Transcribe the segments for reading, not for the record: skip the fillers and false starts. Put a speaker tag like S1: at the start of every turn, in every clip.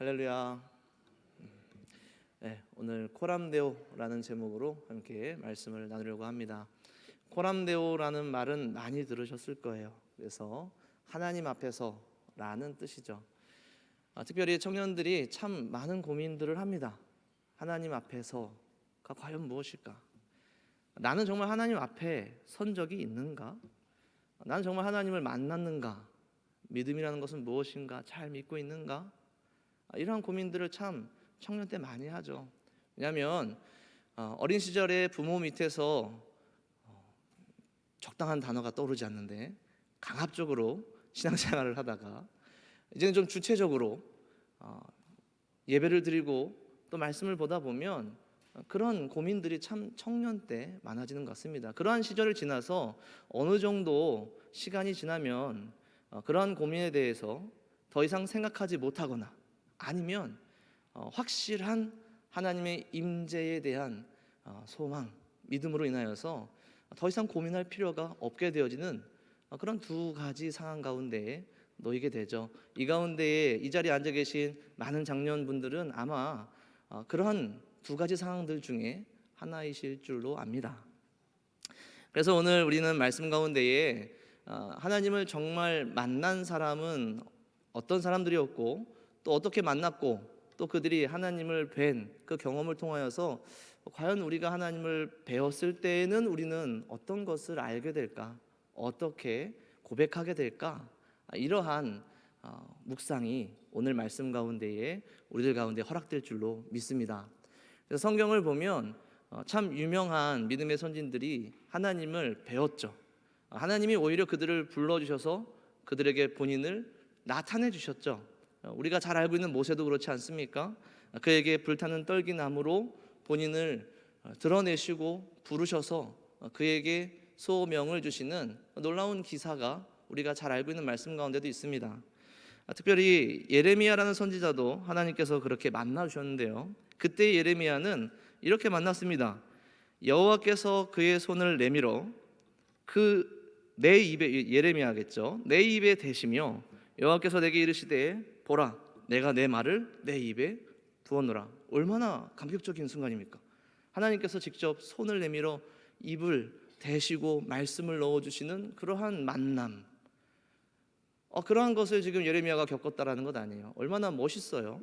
S1: 할렐루야. 네, 오늘 코람데오라는 제목으로 함께 말씀을 나누려고 합니다. 코람데오라는 말은 많이 들으셨을 거예요. 그래서 하나님 앞에서라는 뜻이죠. 특별히 청년들이 참 많은 고민들을 합니다. 하나님 앞에서가 과연 무엇일까? 나는 정말 하나님 앞에 선 적이 있는가? 나는 정말 하나님을 만났는가? 믿음이라는 것은 무엇인가? 잘 믿고 있는가? 이러한 고민들을 참 청년 때 많이 하죠. 왜냐하면 어린 시절에 부모 밑에서 적당한 단어가 떠오르지 않는데 강압적으로 신앙생활을 하다가 이제는 좀 주체적으로 예배를 드리고 또 말씀을 보다 보면 그런 고민들이 참 청년 때 많아지는 것 같습니다. 그러한 시절을 지나서 어느 정도 시간이 지나면 그러한 고민에 대해서 더 이상 생각하지 못하거나 아니면 확실한 하나님의 임재에 대한 소망, 믿음으로 인하여서 더 이상 고민할 필요가 없게 되어지는 그런 두 가지 상황 가운데에 놓이게 되죠. 이 가운데에 이 자리에 앉아 계신 많은 장년분들은 아마 그러한 두 가지 상황들 중에 하나이실 줄로 압니다. 그래서 오늘 우리는 말씀 가운데에 하나님을 정말 만난 사람은 어떤 사람들이었고 또 어떻게 만났고 또 그들이 하나님을 뵌 그 경험을 통하여서 과연 우리가 하나님을 배웠을 때에는 우리는 어떤 것을 알게 될까? 어떻게 고백하게 될까? 이러한 묵상이 오늘 말씀 가운데에 우리들 가운데 허락될 줄로 믿습니다. 그래서 성경을 보면 참 유명한 믿음의 선진들이 하나님을 배웠죠. 하나님이 오히려 그들을 불러주셔서 그들에게 본인을 나타내 주셨죠. 우리가 잘 알고 있는 모세도 그렇지 않습니까? 그에게 불타는 떨기나무로 본인을 드러내시고 부르셔서 그에게 소명을 주시는 놀라운 기사가 우리가 잘 알고 있는 말씀 가운데도 있습니다. 특별히 예레미야라는 선지자도 하나님께서 그렇게 만나 주셨는데요, 그때 예레미야는 이렇게 만났습니다. 여호와께서 그의 손을 내밀어 내 입에, 예레미야겠죠, 내 입에 대시며 여호와께서 내게 이르시되 보라, 내가 내 말을 내 입에 두었노라. 얼마나 감격적인 순간입니까? 하나님께서 직접 손을 내밀어 입을 대시고 말씀을 넣어주시는 그러한 만남, 그러한 것을 지금 예레미야가 겪었다라는 것 아니에요. 얼마나 멋있어요.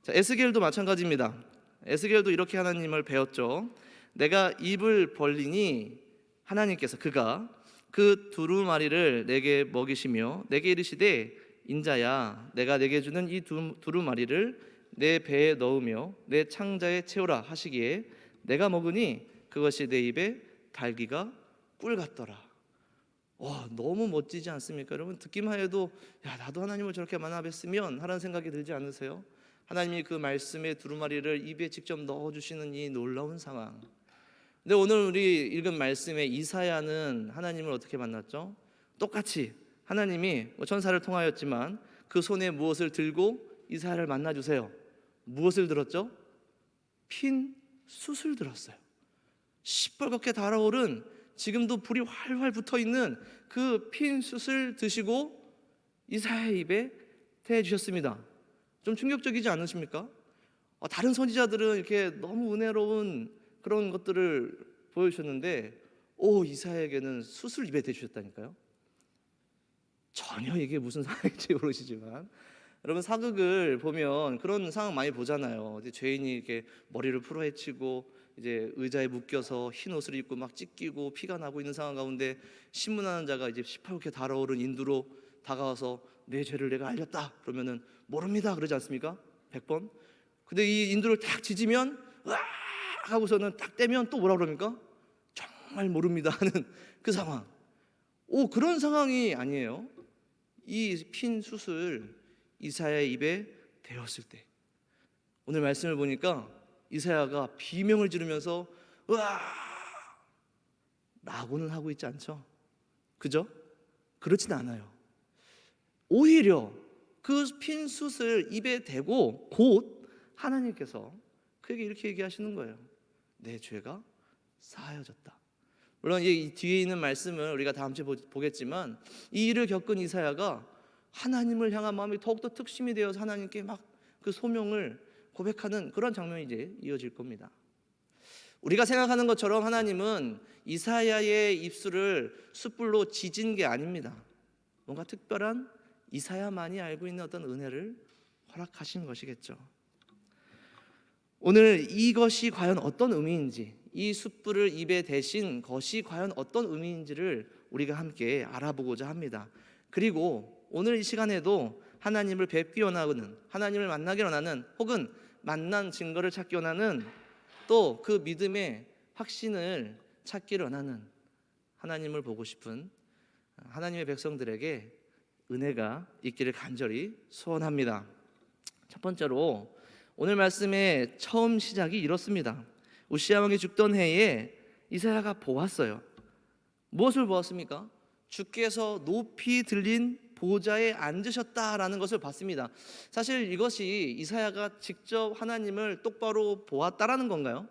S1: 자, 에스겔도 마찬가지입니다. 에스겔도 이렇게 하나님을 배웠죠. 내가 입을 벌리니 하나님께서 그가 그 두루마리를 내게 먹이시며 내게 이르시되 인자야, 내가 내게 주는 이 두루마리를 내 배에 넣으며 내 창자에 채우라 하시기에 내가 먹으니 그것이 내 입에 달기가 꿀 같더라. 와, 너무 멋지지 않습니까? 여러분, 듣기만 해도 야, 나도 하나님을 저렇게 만나 뵀으면 하라는 생각이 들지 않으세요? 하나님이 그 말씀의 두루마리를 입에 직접 넣어주시는 이 놀라운 상황. 근데 오늘 우리 읽은 말씀에 이사야는 하나님을 어떻게 만났죠? 똑같이 하나님이 천사를 통하였지만 그 손에 무엇을 들고 이사야를 만나주세요. 무엇을 들었죠? 핀 숯을 들었어요. 시뻘겋게 달아오른, 지금도 불이 활활 붙어있는 그 핀 숯을 드시고 이사야의 입에 대주셨습니다. 좀 충격적이지 않으십니까? 다른 선지자들은 이렇게 너무 은혜로운 그런 것들을 보여주셨는데 이사야에게는 숯을 입에 대주셨다니까요. 전혀 이게 무슨 상황인지 모르시지만 여러분, 사극을 보면 그런 상황 많이 보잖아요. 죄인이 이렇게 머리를 풀어헤치고 이제 의자에 묶여서 흰 옷을 입고 막 찢기고 피가 나고 있는 상황 가운데 신문하는 자가 이제 시퍼렇게 달아오른 인두로 다가와서 내 죄를 내가 알렸다 그러면은 모릅니다 그러지 않습니까? 100번. 근데 이 인두를 딱 찢으면 으아 하고서는 딱 떼면 또 뭐라 그럽니까? 정말 모릅니다 하는 그 상황. 그런 상황이 아니에요. 이 핀 숯을 이사야의 입에 대었을 때, 오늘 말씀을 보니까 이사야가 비명을 지르면서 으아 라고는 하고 있지 않죠? 그죠? 그렇진 않아요. 오히려 그 핀 숯을 입에 대고 곧 하나님께서 그에게 이렇게 얘기하시는 거예요. 내 죄가 사하여졌다. 물론 이 뒤에 있는 말씀을 우리가 다음 주에 보겠지만 이 일을 겪은 이사야가 하나님을 향한 마음이 더욱더 특심이 되어서 하나님께 막 그 소명을 고백하는 그런 장면이 이제 이어질 겁니다. 우리가 생각하는 것처럼 하나님은 이사야의 입술을 숯불로 지진 게 아닙니다. 뭔가 특별한 이사야만이 알고 있는 어떤 은혜를 허락하신 것이겠죠. 오늘 이것이 과연 어떤 의미인지, 이 숯불을 입에 대신 것이 과연 어떤 의미인지를 우리가 함께 알아보고자 합니다. 그리고 오늘 이 시간에도 하나님을 뵙기 원하는, 하나님을 만나기 원하는, 혹은 만난 증거를 찾기 원하는, 또 그 믿음의 확신을 찾기를 원하는, 하나님을 보고 싶은 하나님의 백성들에게 은혜가 있기를 간절히 소원합니다. 첫 번째로 오늘 말씀의 처음 시작이 이렇습니다. 우시야 왕이 죽던 해에 이사야가 보았어요. 무엇을 보았습니까? 주께서 높이 들린 보좌에 앉으셨다라는 것을 봤습니다. 사실 이것이 이사야가 직접 하나님을 똑바로 보았다라는 건가요?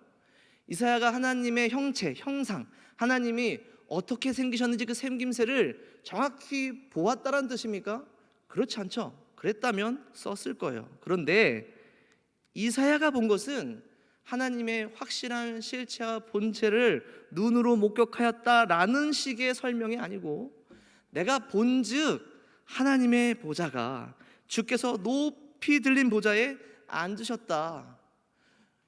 S1: 이사야가 하나님의 형체, 형상, 하나님이 어떻게 생기셨는지 그 생김새를 정확히 보았다라는 뜻입니까? 그렇지 않죠. 그랬다면 썼을 거예요. 그런데 이사야가 본 것은 하나님의 확실한 실체와 본체를 눈으로 목격하였다라는 식의 설명이 아니고, 내가 본즉 하나님의 보좌가 주께서 높이 들린 보좌에 앉으셨다.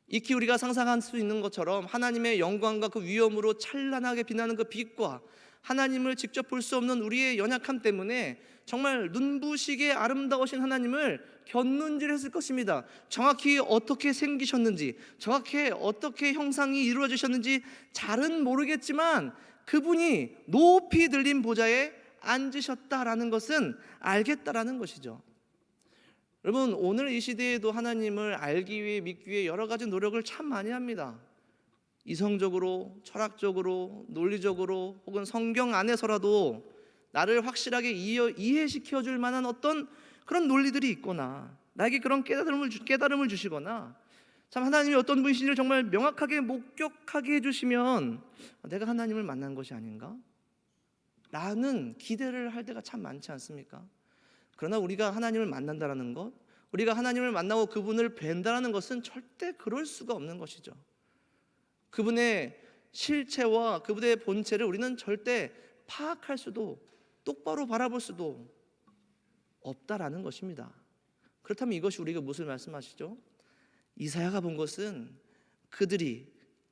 S1: 익히 우리가 상상할 수 있는 것처럼 하나님의 영광과 그 위엄으로 찬란하게 빛나는 그 빛과 하나님을 직접 볼 수 없는 우리의 연약함 때문에 정말 눈부시게 아름다우신 하나님을 곁눈질했을 것입니다. 정확히 어떻게 생기셨는지, 정확히 어떻게 형상이 이루어지셨는지 잘은 모르겠지만 그분이 높이 들린 보좌에 앉으셨다라는 것은 알겠다라는 것이죠. 여러분, 오늘 이 시대에도 하나님을 알기 위해, 믿기 위해 여러 가지 노력을 참 많이 합니다. 이성적으로, 철학적으로, 논리적으로, 혹은 성경 안에서라도 나를 확실하게 이해시켜 줄 만한 어떤 그런 논리들이 있거나, 나에게 그런 깨달음을 주시거나, 참 하나님이 어떤 분이신지를 정말 명확하게 목격하게 해주시면 내가 하나님을 만난 것이 아닌가? 라는 기대를 할 때가 참 많지 않습니까? 그러나 우리가 하나님을 만난다는 것, 우리가 하나님을 만나고 그분을 뵌다는 것은 절대 그럴 수가 없는 것이죠. 그분의 실체와 그분의 본체를 우리는 절대 파악할 수도, 똑바로 바라볼 수도 없다라는 것입니다. 그렇다면 이것이 우리가 무슨 말씀하시죠? 이사야가 본 것은 그들이,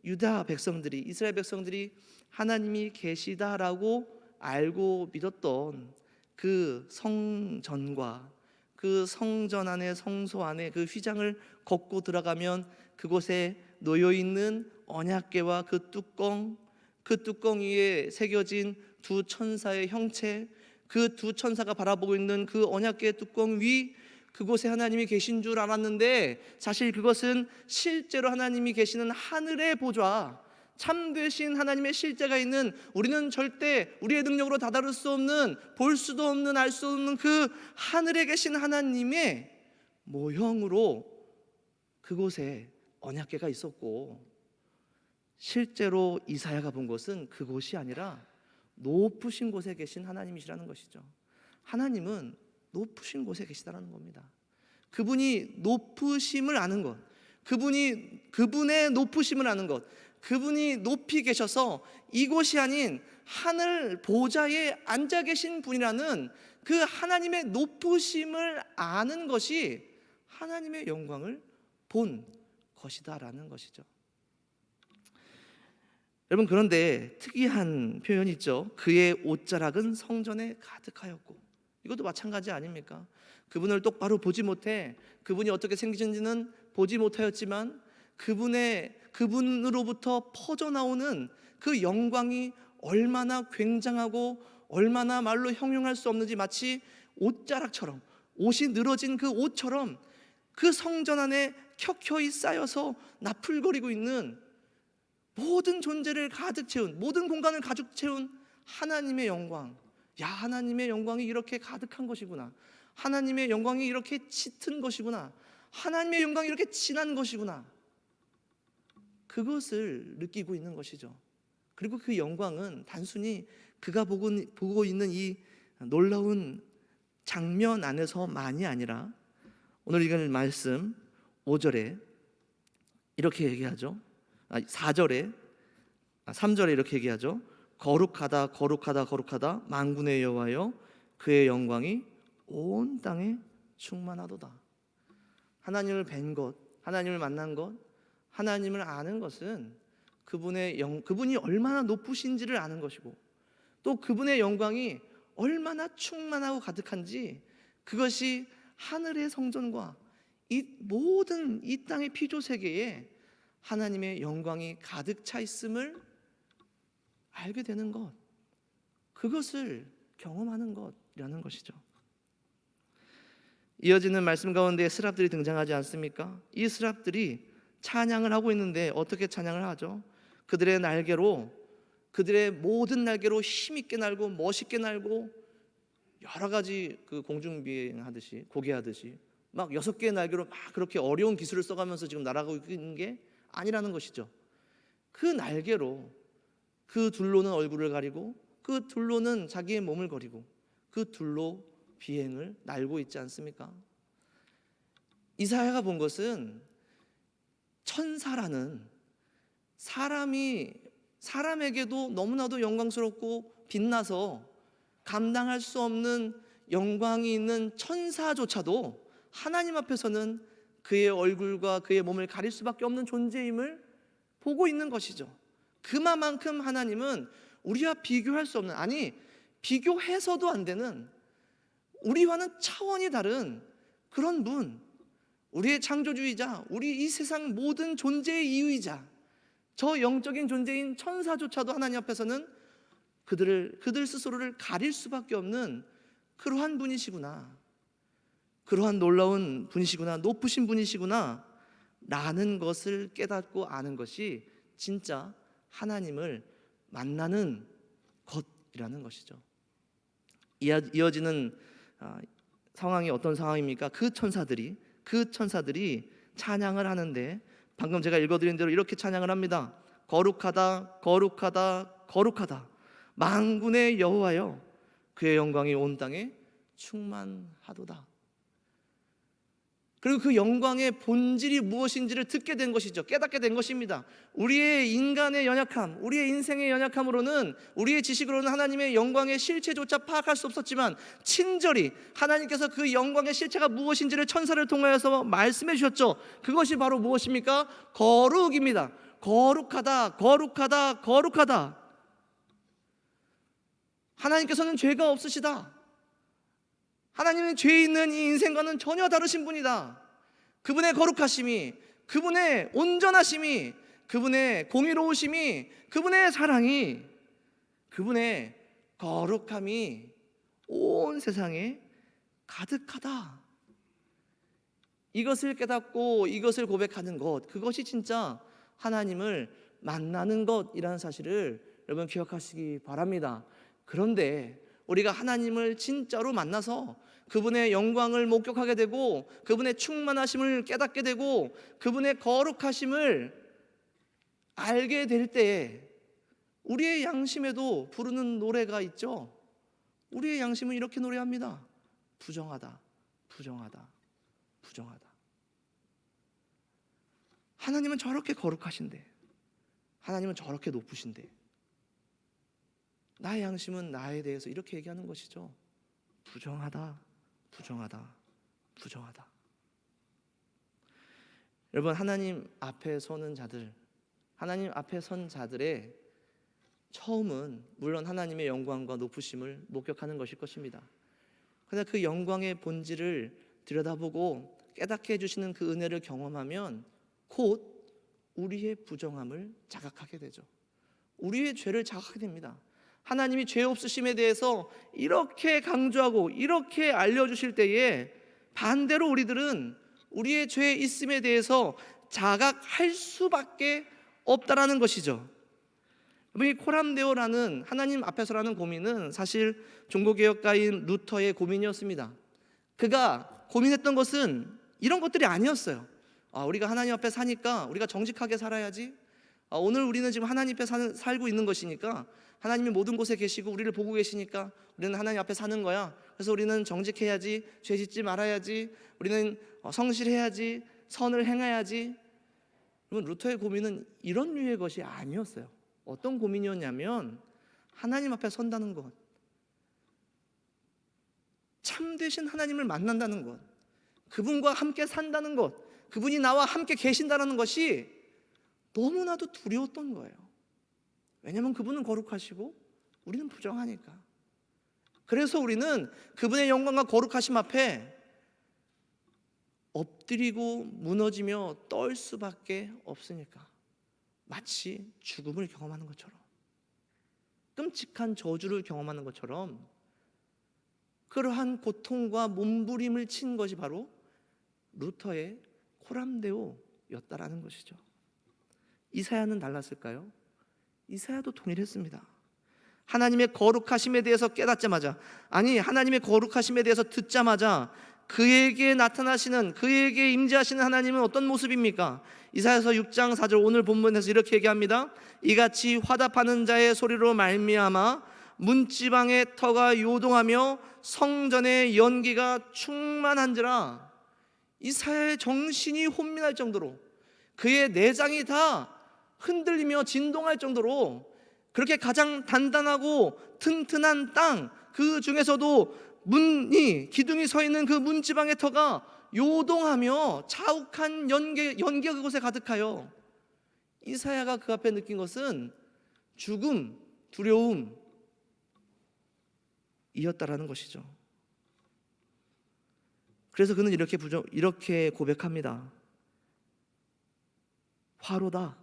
S1: 유다 백성들이, 이스라엘 백성들이 하나님이 계시다라고 알고 믿었던 그 성전과 그 성전 안에, 성소 안에 그 휘장을 걷고 들어가면 그곳에 놓여있는 언약궤와 그 뚜껑 위에 새겨진 두 천사의 형체, 그 두 천사가 바라보고 있는 그 언약궤 뚜껑 위, 그곳에 하나님이 계신 줄 알았는데 사실 그것은 실제로 하나님이 계시는 하늘의 보좌, 참되신 하나님의 실제가 있는, 우리는 절대 우리의 능력으로 다다를 수 없는, 볼 수도 없는, 알 수 없는 그 하늘에 계신 하나님의 모형으로 그곳에 언약궤가 있었고, 실제로 이사야가 본 것은 그곳이 아니라 높으신 곳에 계신 하나님이시라는 것이죠. 하나님은 높으신 곳에 계시다는 겁니다. 그분이 높으심을 아는 것, 그분의 높으심을 아는 것, 그분이 높이 계셔서 이곳이 아닌 하늘 보좌에 앉아 계신 분이라는 그 하나님의 높으심을 아는 것이 하나님의 영광을 본 것이다라는 것이죠. 여러분, 그런데 특이한 표현이 있죠. 그의 옷자락은 성전에 가득하였고, 이것도 마찬가지 아닙니까? 그분을 똑바로 보지 못해, 그분이 어떻게 생기신지는 보지 못하였지만 그분으로부터 퍼져나오는 그 영광이 얼마나 굉장하고 얼마나 말로 형용할 수 없는지, 마치 옷자락처럼, 옷이 늘어진 그 옷처럼 그 성전 안에 켜켜이 쌓여서 나풀거리고 있는, 모든 존재를 가득 채운, 모든 공간을 가득 채운 하나님의 영광. 야, 하나님의 영광이 이렇게 가득한 것이구나, 하나님의 영광이 이렇게 짙은 것이구나, 하나님의 영광이 이렇게 진한 것이구나, 그것을 느끼고 있는 것이죠. 그리고 그 영광은 단순히 그가 보고 있는 이 놀라운 장면 안에서만이 아니라 오늘 읽은 말씀 5절에 이렇게 얘기하죠. 4절에 3절에 이렇게 얘기하죠. 거룩하다 거룩하다 거룩하다 만군의 여호와여 그의 영광이 온 땅에 충만하도다. 하나님을 뵌 것, 하나님을 만난 것, 하나님을 아는 것은 그분이 얼마나 높으신지를 아는 것이고, 또 그분의 영광이 얼마나 충만하고 가득한지, 그것이 하늘의 성전과 이 모든 이 땅의 피조 세계에 하나님의 영광이 가득 차 있음을 알게 되는 것, 그것을 경험하는 것이라는 것이죠. 이어지는 말씀 가운데 스랍들이 등장하지 않습니까? 이 스랍들이 찬양을 하고 있는데 어떻게 찬양을 하죠? 그들의 날개로, 그들의 모든 날개로 힘있게 날고 멋있게 날고, 여러 가지 그 공중비행하듯이 고개하듯이 막 6개의 날개로 막 그렇게 어려운 기술을 써가면서 지금 날아가고 있는 게 아니라는 것이죠. 그 날개로 그 둘로는 얼굴을 가리고 그 둘로는 자기의 몸을 가리고 그 둘로 비행을 날고 있지 않습니까? 이사야가 본 것은 천사라는 사람에게도 너무나도 영광스럽고 빛나서 감당할 수 없는 영광이 있는 천사조차도 하나님 앞에서는 그의 얼굴과 그의 몸을 가릴 수밖에 없는 존재임을 보고 있는 것이죠. 그만큼 하나님은 우리와 비교할 수 없는, 아니 비교해서도 안 되는, 우리와는 차원이 다른 그런 분, 우리의 창조주이자 우리 이 세상 모든 존재의 이유이자 저 영적인 존재인 천사조차도 하나님 앞에서는 그들 스스로를 가릴 수밖에 없는 그러한 분이시구나, 그러한 놀라운 분이시구나, 높으신 분이시구나 라는 것을 깨닫고 아는 것이 진짜 하나님을 만나는 것이라는 것이죠. 이어지는 상황이 어떤 상황입니까? 그 천사들이 찬양을 하는데, 방금 제가 읽어드린 대로 이렇게 찬양을 합니다. 거룩하다 거룩하다 거룩하다 만군의 여호와여 그의 영광이 온 땅에 충만하도다. 그리고 그 영광의 본질이 무엇인지를 듣게 된 것이죠. 깨닫게 된 것입니다. 우리의 인간의 연약함, 우리의 인생의 연약함으로는, 우리의 지식으로는 하나님의 영광의 실체조차 파악할 수 없었지만 친절히 하나님께서 그 영광의 실체가 무엇인지를 천사를 통하여서 말씀해 주셨죠. 그것이 바로 무엇입니까? 거룩입니다. 거룩하다 거룩하다 거룩하다. 하나님께서는 죄가 없으시다. 하나님은 죄 있는 이 인생과는 전혀 다르신 분이다. 그분의 거룩하심이, 그분의 온전하심이, 그분의 공의로우심이, 그분의 사랑이, 그분의 거룩함이 온 세상에 가득하다. 이것을 깨닫고 이것을 고백하는 것, 그것이 진짜 하나님을 만나는 것이라는 사실을 여러분 기억하시기 바랍니다. 그런데 우리가 하나님을 진짜로 만나서 그분의 영광을 목격하게 되고 그분의 충만하심을 깨닫게 되고 그분의 거룩하심을 알게 될 때에 우리의 양심에도 부르는 노래가 있죠. 우리의 양심은 이렇게 노래합니다. 부정하다, 부정하다, 부정하다. 하나님은 저렇게 거룩하신데, 하나님은 저렇게 높으신데, 나의 양심은 나에 대해서 이렇게 얘기하는 것이죠. 부정하다, 부정하다, 부정하다. 여러분, 하나님 앞에 서는 자들, 하나님 앞에 선 자들의 처음은 물론 하나님의 영광과 높으심을 목격하는 것일 것입니다. 그러나 그 영광의 본질을 들여다보고 깨닫게 해주시는 그 은혜를 경험하면 곧 우리의 부정함을 자각하게 되죠. 우리의 죄를 자각하게 됩니다. 하나님이 죄 없으심에 대해서 이렇게 강조하고 이렇게 알려주실 때에 반대로 우리들은 우리의 죄 있음에 대해서 자각할 수밖에 없다라는 것이죠. 이 코람데오라는 하나님 앞에서라는 고민은 사실 종교개혁가인 루터의 고민이었습니다. 그가 고민했던 것은 이런 것들이 아니었어요. 우리가 하나님 앞에 사니까 우리가 정직하게 살아야지. 오늘 우리는 지금 하나님 앞에 살고 있는 것이니까, 하나님이 모든 곳에 계시고 우리를 보고 계시니까 우리는 하나님 앞에 사는 거야. 그래서 우리는 정직해야지, 죄 짓지 말아야지, 우리는 성실해야지, 선을 행해야지. 여러분, 루터의 고민은 이런 류의 것이 아니었어요. 어떤 고민이었냐면 하나님 앞에 선다는 것, 참되신 하나님을 만난다는 것, 그분과 함께 산다는 것, 그분이 나와 함께 계신다는 것이 너무나도 두려웠던 거예요. 왜냐하면 그분은 거룩하시고 우리는 부정하니까. 그래서 우리는 그분의 영광과 거룩하심 앞에 엎드리고 무너지며 떨 수밖에 없으니까. 마치 죽음을 경험하는 것처럼, 끔찍한 저주를 경험하는 것처럼 그러한 고통과 몸부림을 친 것이 바로 루터의 코람데오였다라는 것이죠. 이사야는 달랐을까요? 이사야도 동일했습니다. 하나님의 거룩하심에 대해서 깨닫자마자, 아니 하나님의 거룩하심에 대해서 듣자마자 그에게 나타나시는, 그에게 임재하시는 하나님은 어떤 모습입니까? 이사야서 6장 4절, 오늘 본문에서 이렇게 얘기합니다. 이같이 화답하는 자의 소리로 말미암아 문지방의 터가 요동하며 성전의 연기가 충만한지라. 이사야의 정신이 혼미할 정도로, 그의 내장이 다 흔들리며 진동할 정도로, 그렇게 가장 단단하고 튼튼한 땅, 그 중에서도 기둥이 서 있는 그 문지방의 터가 요동하며 자욱한 연기가 그곳에 가득하여, 이사야가 그 앞에 느낀 것은 죽음, 두려움 이었다라는 것이죠. 그래서 그는 이렇게 고백합니다. 화로다,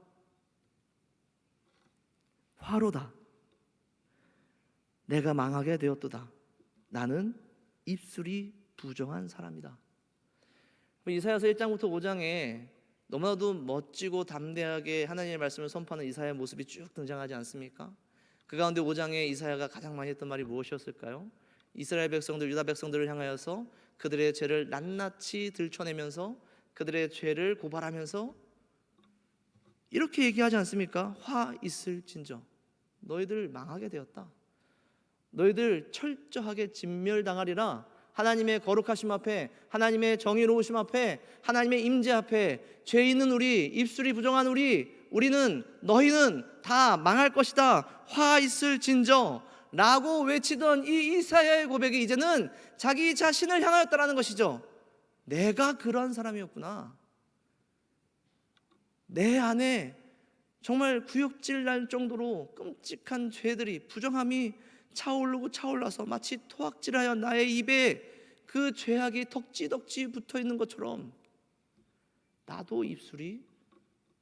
S1: 화로다. 내가 망하게 되었도다. 나는 입술이 부정한 사람이다. 이사야서 1장부터 5장에 너무나도 멋지고 담대하게 하나님의 말씀을 선포하는 이사야의 모습이 쭉 등장하지 않습니까? 그 가운데 5장에 이사야가 가장 많이 했던 말이 무엇이었을까요? 이스라엘 백성들, 유다 백성들을 향하여서 그들의 죄를 낱낱이 들춰내면서 그들의 죄를 고발하면서 이렇게 얘기하지 않습니까? 화 있을진저, 너희들 망하게 되었다. 너희들 철저하게 진멸당하리라. 하나님의 거룩하심 앞에, 하나님의 정의로우심 앞에, 하나님의 임재 앞에 죄 있는 우리, 입술이 부정한 우리는, 너희는 다 망할 것이다. 화 있을진저 라고 외치던 이 이사야의 고백이 이제는 자기 자신을 향하였다라는 것이죠. 내가 그러한 사람이었구나. 내 안에 정말 구역질 날 정도로 끔찍한 죄들이, 부정함이 차오르고 차올라서 마치 토악질하여 나의 입에 그 죄악이 덕지덕지 붙어있는 것처럼 나도 입술이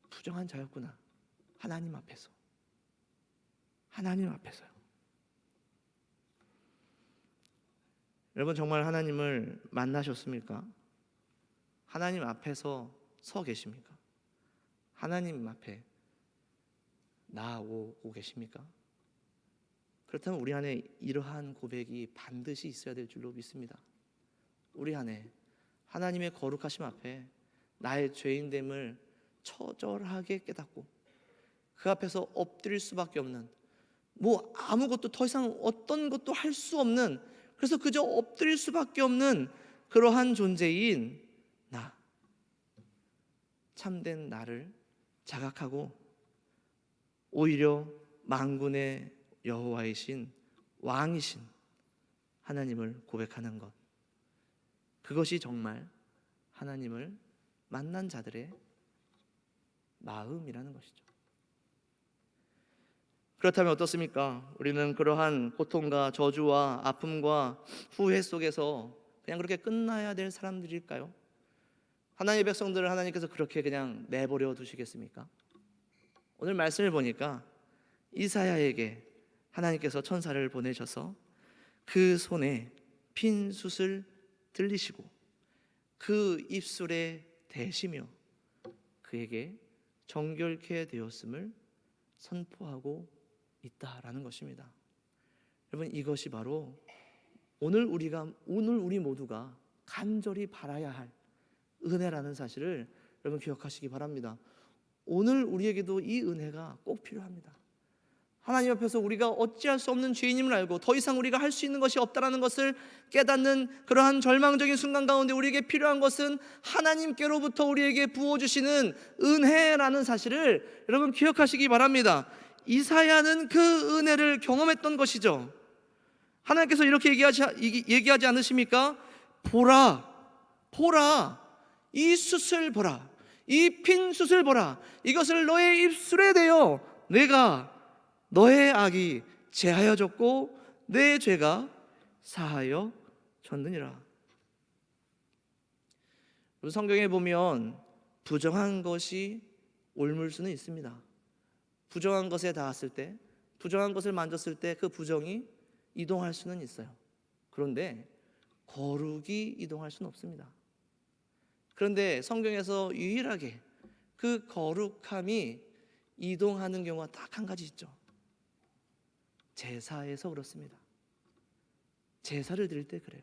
S1: 부정한 자였구나. 하나님 앞에서, 하나님 앞에서요. 여러분, 정말 하나님을 만나셨습니까? 하나님 앞에서 서 계십니까? 하나님 앞에 나아오고 계십니까? 그렇다면 우리 안에 이러한 고백이 반드시 있어야 될 줄로 믿습니다. 우리 안에 하나님의 거룩하심 앞에 나의 죄인됨을 처절하게 깨닫고 그 앞에서 엎드릴 수밖에 없는, 아무것도 더 이상 어떤 것도 할 수 없는, 그래서 그저 엎드릴 수밖에 없는 그러한 존재인 나, 참된 나를 자각하고 오히려 만군의 여호와이신, 왕이신 하나님을 고백하는 것, 그것이 정말 하나님을 만난 자들의 마음이라는 것이죠. 그렇다면 어떻습니까? 우리는 그러한 고통과 저주와 아픔과 후회 속에서 그냥 그렇게 끝나야 될 사람들일까요? 하나님의 백성들을 하나님께서 그렇게 그냥 내버려 두시겠습니까? 오늘 말씀을 보니까 이사야에게 하나님께서 천사를 보내셔서 그 손에 핀 숯을 들리시고 그 입술에 대시며 그에게 정결케 되었음을 선포하고 있다라는 것입니다. 여러분, 이것이 바로 오늘 우리 모두가 간절히 바라야 할 은혜라는 사실을 여러분 기억하시기 바랍니다. 오늘 우리에게도 이 은혜가 꼭 필요합니다. 하나님 앞에서 우리가 어찌할 수 없는 죄인임을 알고 더 이상 우리가 할 수 있는 것이 없다라는 것을 깨닫는 그러한 절망적인 순간 가운데 우리에게 필요한 것은 하나님께로부터 우리에게 부어주시는 은혜라는 사실을 여러분 기억하시기 바랍니다. 이사야는 그 은혜를 경험했던 것이죠. 하나님께서 이렇게 얘기하지 않으십니까? 보라, 보라, 이 숯을 보라, 이 핀 숯을 보라. 이것을 너의 입술에 대어 내가 너의 악이 제하여졌고 내 죄가 사하여 졌느니라. 성경에 보면 부정한 것이 옮을 수는 있습니다. 부정한 것에 닿았을 때, 부정한 것을 만졌을 때 그 부정이 이동할 수는 있어요. 그런데 거룩이 이동할 수는 없습니다. 그런데 성경에서 유일하게 그 거룩함이 이동하는 경우가 딱 한 가지 있죠. 제사에서 그렇습니다. 제사를 드릴 때 그래요.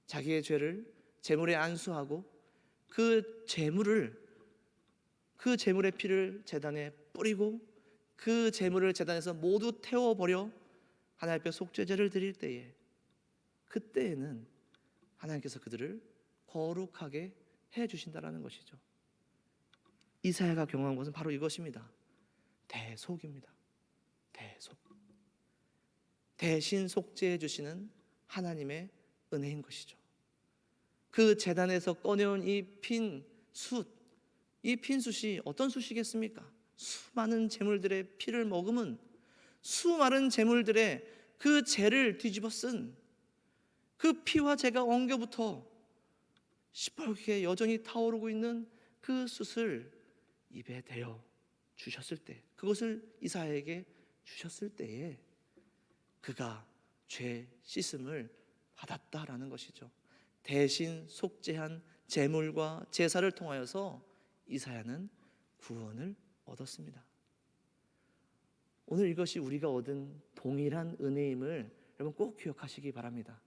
S1: 자기의 죄를 제물에 안수하고 그 제물의 피를 제단에 뿌리고 그 제물을 제단에서 모두 태워버려 하나님 앞에 속죄제를 드릴 때에, 그때에는 하나님께서 그들을 거룩하게 해주신다라는 것이죠. 이사야가 경험한 것은 바로 이것입니다. 대속입니다. 대속. 대신 속죄해 주시는 하나님의 은혜인 것이죠. 그 제단에서 꺼내온 이 핀 숯, 이 핀 숯이 어떤 숯이겠습니까? 수많은 제물들의 피를 머금은, 수많은 제물들의 그 죄를 뒤집어 쓴 그 피와 제가 엉겨붙어 시뻘게 여전히 타오르고 있는 그 숯을 입에 대어 주셨을 때, 그것을 이사야에게 주셨을 때에 그가 죄 씻음을 받았다라는 것이죠. 대신 속죄한 제물과 제사를 통하여서 이사야는 구원을 얻었습니다. 오늘 이것이 우리가 얻은 동일한 은혜임을 여러분 꼭 기억하시기 바랍니다.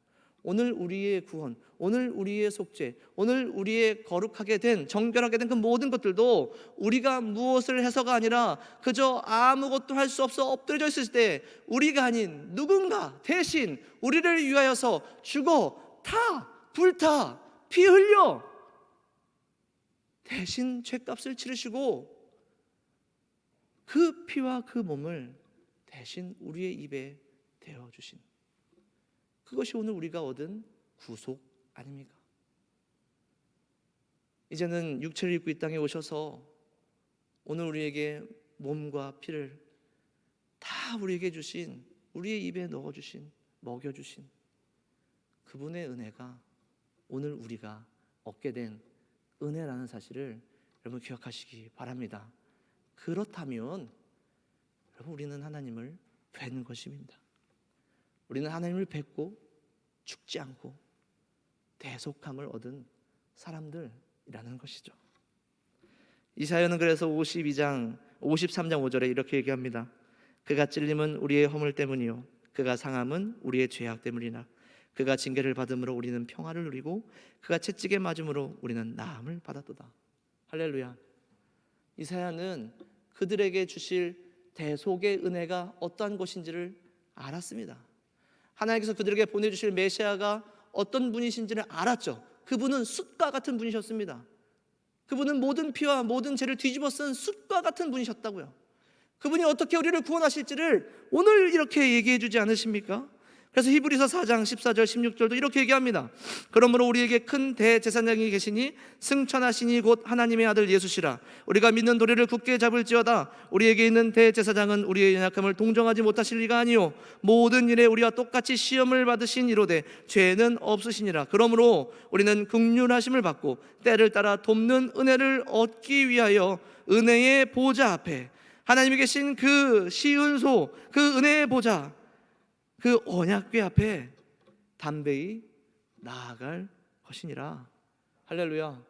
S1: 오늘 우리의 구원, 오늘 우리의 속죄, 오늘 우리의 거룩하게 된, 정결하게 된 그 모든 것들도 우리가 무엇을 해서가 아니라 그저 아무것도 할 수 없어 엎드려져 있을 때 우리가 아닌 누군가 대신 우리를 위하여서 죽어 타 불타 피 흘려 대신 죄값을 치르시고 그 피와 그 몸을 대신 우리의 입에 대어주신, 그것이 오늘 우리가 얻은 구속 아닙니까? 이제는 육체를 입고 이 땅에 오셔서 오늘 우리에게 몸과 피를 다 우리에게 주신, 우리의 입에 넣어주신, 먹여주신 그분의 은혜가 오늘 우리가 얻게 된 은혜라는 사실을 여러분 기억하시기 바랍니다. 그렇다면 여러분 우리는 하나님을 뵌 것입니다. 우리는 하나님을 뵙고 죽지 않고 대속함을 얻은 사람들이라는 것이죠. 이사야는 그래서 53장 5절에 이렇게 얘기합니다. 그가 찔림은 우리의 허물 때문이요 그가 상함은 우리의 죄악 때문이나 그가 징계를 받음으로 우리는 평화를 누리고 그가 채찍에 맞음으로 우리는 나음을 받았도다. 할렐루야. 이사야는 그들에게 주실 대속의 은혜가 어떠한 것인지를 알았습니다. 하나님께서 그들에게 보내주실 메시아가 어떤 분이신지를 알았죠. 그분은 숯과 같은 분이셨습니다. 그분은 모든 피와 모든 죄를 뒤집어 쓴 숯과 같은 분이셨다고요. 그분이 어떻게 우리를 구원하실지를 오늘 이렇게 얘기해 주지 않으십니까? 그래서 히브리서 4장 14절 16절도 이렇게 얘기합니다. 그러므로 우리에게 큰 대제사장이 계시니 승천하시니 곧 하나님의 아들 예수시라. 우리가 믿는 도리를 굳게 잡을지어다. 우리에게 있는 대제사장은 우리의 연약함을 동정하지 못하실 리가 아니요 모든 일에 우리와 똑같이 시험을 받으신 이로되 죄는 없으시니라. 그러므로 우리는 긍휼하심을 받고 때를 따라 돕는 은혜를 얻기 위하여 은혜의 보좌 앞에, 하나님이 계신 그 시은소, 그 은혜의 보좌, 그 언약궤 앞에 담대히 나아갈 것이니라. 할렐루야.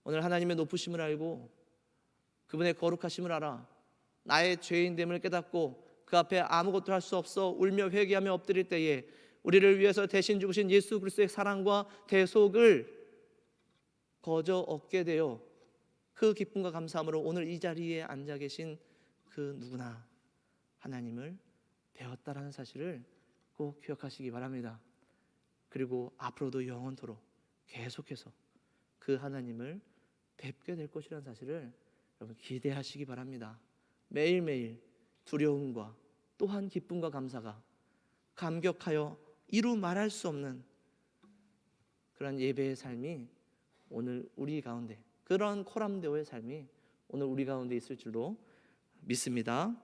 S1: 오늘 하나님의 높으심을 알고 그분의 거룩하심을 알아 나의 죄인됨을 깨닫고 그 앞에 아무것도 할 수 없어 울며 회개하며 엎드릴 때에 우리를 위해서 대신 죽으신 예수 그리스도의 사랑과 대속을 거저 얻게 되어 그 기쁨과 감사함으로 오늘 이 자리에 앉아 계신 그 누구나 하나님을 배웠다라는 사실을 꼭 기억하시기 바랍니다. 그리고 앞으로도 영원토록 계속해서 그 하나님을 뵙게 될 것이라는 사실을 여러분 기대하시기 바랍니다. 매일매일 두려움과 또한 기쁨과 감사가 감격하여 이루 말할 수 없는 그런 예배의 삶이 오늘 우리 가운데, 그런 코람데오의 삶이 오늘 우리 가운데 있을 줄로 믿습니다.